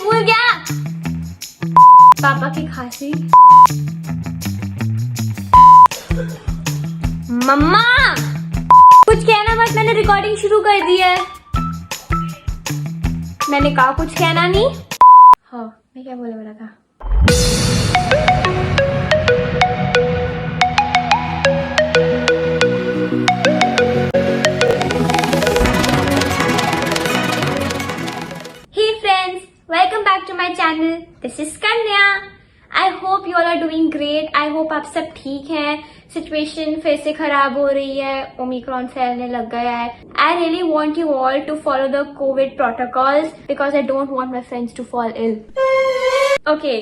फूल गया। पापा की खांसी। मम्मा कुछ कहना मत, मैंने रिकॉर्डिंग शुरू कर दी है। मैंने कहा कुछ कहना नहीं। हाँ मैं क्या बोले वाला था। Hey friends, welcome back to my channel. This is Kanyaa. I hope you all are doing great. I hope आप सब ठीक हैं. सिचुएशन फिर से खराब हो रही है, ओमिक्रॉन फैलने लग गया है. I really want you all to follow the COVID protocols because I don't want my friends to fall ill. Okay,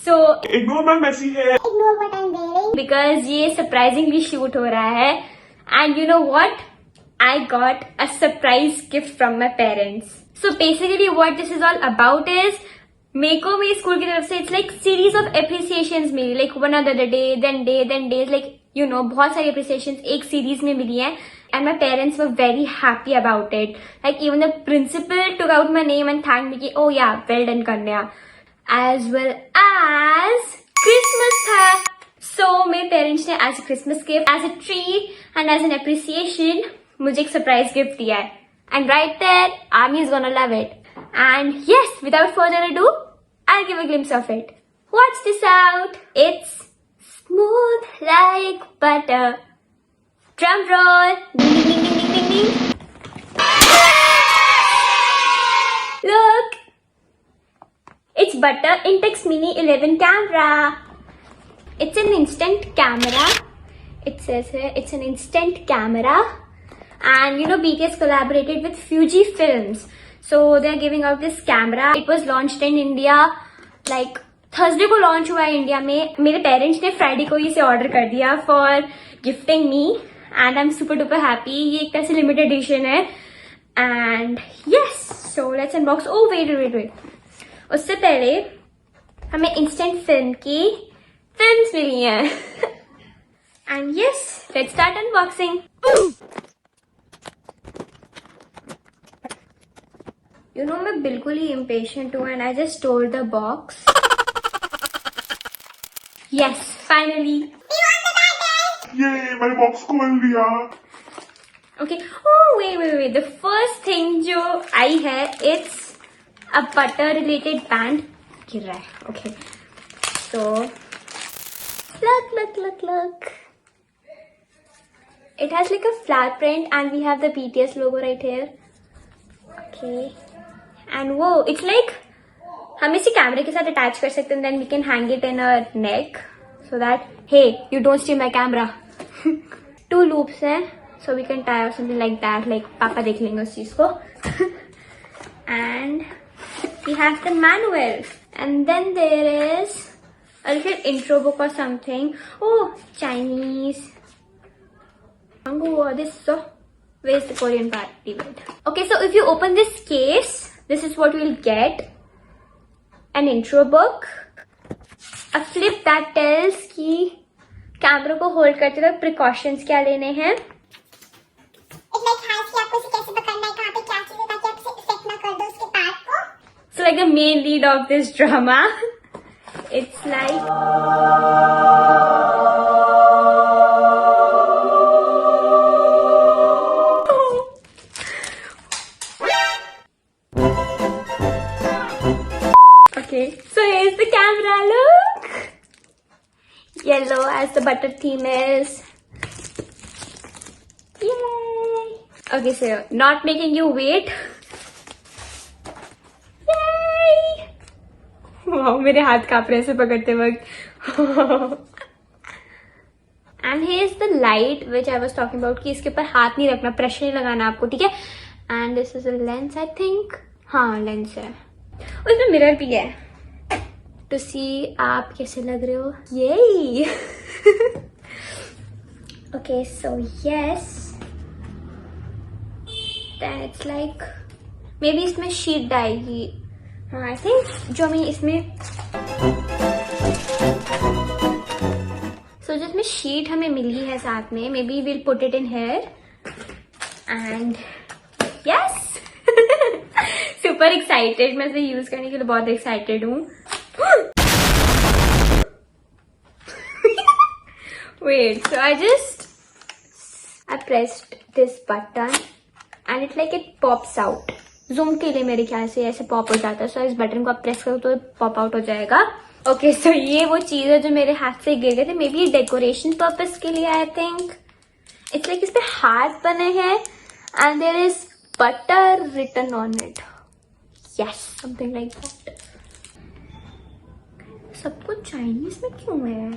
so ignore my messy hair. Ignore what I'm wearing. because ये surprisingly shoot हो रहा है, and you know what? I got a surprise gift from my parents. So basically what this is all about is मेरे को मेरी school की तरफ से it's like series of appreciations मिली, like one other day then days, like you know बहुत सारी appreciations एक सीरीज में मिली है. And my parents were very happy about it. Like even the principal took out my name and thank me कि oh yeah well done Kanya. As well as Christmas था, so मेरे पेरेंट्स ने as a Christmas gift, as a treat and as an appreciation मुझे एक surprise gift दिया है. And right there army is gonna love it. And yes, without further ado, I'll give a glimpse of it. Watch this out. It's smooth like butter. Drum roll. Ding, ding, ding, ding, ding, ding. Look. It's Butter Intex Mini 11 camera. It's an instant camera. It says here it's an instant camera. And you know BTS collaborated with Fuji films. So they're giving out this camera. It was launched in India like Thursday को launch हुआ है India में. मेरे पेरेंट्स ने Friday को इसे order कर दिया for gifting me and I am super duper happy. ये एक तरह से लिमिटेड एडिशन है. And yes, so let's unbox. Oh wait, उससे पहले हमें इंस्टेंट फिल्म की फिल्म्स मिली हैं. And yes, let's start unboxing. You know, मैं बिल्कुल ही impatient हूँ and I just stole the box. Yes, finally. Yay, मैंने बॉक्स खोल दिया. Okay. Oh wait. The first thing जो आई है, it's a butter related band. गिर रहा है. Okay. So, look. It has like a flower print and we have the BTS logo right here. Okay. And वो it's like हम इसे कैमरे के साथ अटैच कर सकते हैं. Then we can hang it in our neck so that hey you don't steal my camera. 2 loops हैं, सो वी कैन टाई और समथिंग लाइक दैट. लाइक पापा देख लेंगे उस चीज को. And we have the manual and then there is a little intro book और something. Oh Chinese. This so where's the Korean part? Okay, so if you open this case, this is what you'll get. An intro book, a flip that tells कि camera को hold करते वक्त precautions क्या लेने हैं. It like has कि आपको इसे कैसे पकड़ना है, कहाँ पे क्या चीज़ है ताकि आप इसे इफेक्ट ना कर दो उसके पार्ट को. So like the main lead of this drama, it's like okay, so here's the camera. Look, yellow as the butter theme is. Yay! Okay, so not making you wait. Yay! Wow, मेरे हाथ कांप रहे हैं पकड़ते वक्त. And here's the light which I was talking about कि इसके ऊपर हाथ नहीं रखना, प्रेशर नहीं लगाना आपको, ठीक है. And this is a lens, I think. हाँ लेंस है. और इसमें मिरर भी है टू सी आप कैसे लग रहे हो. ये okay, so yes, then it's like maybe इसमें शीट डालेगी. हाँ आई थिंक जो मैं इसमें जो इसमें शीट हमें मिली है साथ में, maybe will put it in here and yes. Super excited, मैं इसे यूज करने के लिए बहुत एक्साइटेड हूँ. Wait, so I pressed this button and it pops out. Zoom के लिए मेरे ख्याल से ऐसे पॉप हो जाता है. So इस बटन को आप प्रेस करो तो पॉप आउट हो जाएगा. ओके, सो ये वो चीज है जो मेरे हाथ से गिर गए थे. मे बी डेकोरेशन पर्पस के लिए, आई थिंक. इट्स लाइक इस पे हार्ट बने हैं and there is butter written on it. Yes, something like that. सब कुछ चाइनीज में क्यों है?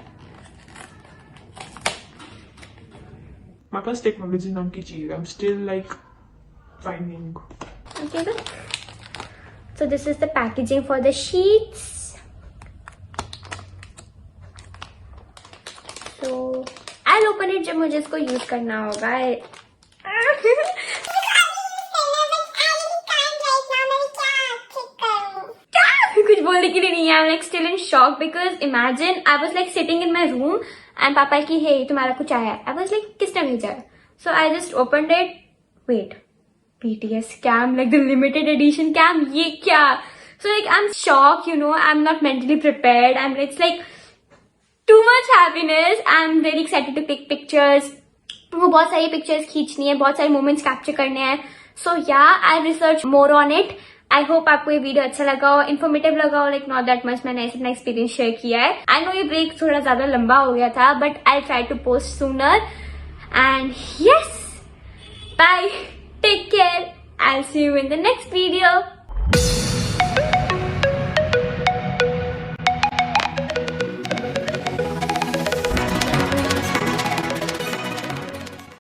My first technology नाम की चीज. I'm still like finding. Okay, then. So this is the packaging for the sheets. So I'll open it जब मुझे इसको यूज करना होगा. कुछ बोलने के लिए नहीं है. I'm like still in shock because imagine I was like sitting in my room and पापा की hey तुम्हारा कुछ आया. I was like किसने भेजा है? So I just opened it. Wait, BTS cam, like the limited edition cam. ये क्या? So like I'm shocked, you know. I'm not mentally prepared. It's like too much happiness. I'm very excited to take pictures. वो बहुत सारी pictures खींचनी है, बहुत सारे moments capture करने हैं. So yeah, I researched more on it. I hope आपको ये वीडियो अच्छा लगा हो, इन्फॉर्मेटिव लगा हो. लाइक नॉट दैट मच, मैंने ऐसे अपना एक्सपीरियंस शेयर किया है. आई नो ये ब्रेक थोड़ा ज्यादा लंबा हो गया था, but I try to post sooner. And yes, bye, take care, I see you in the next video.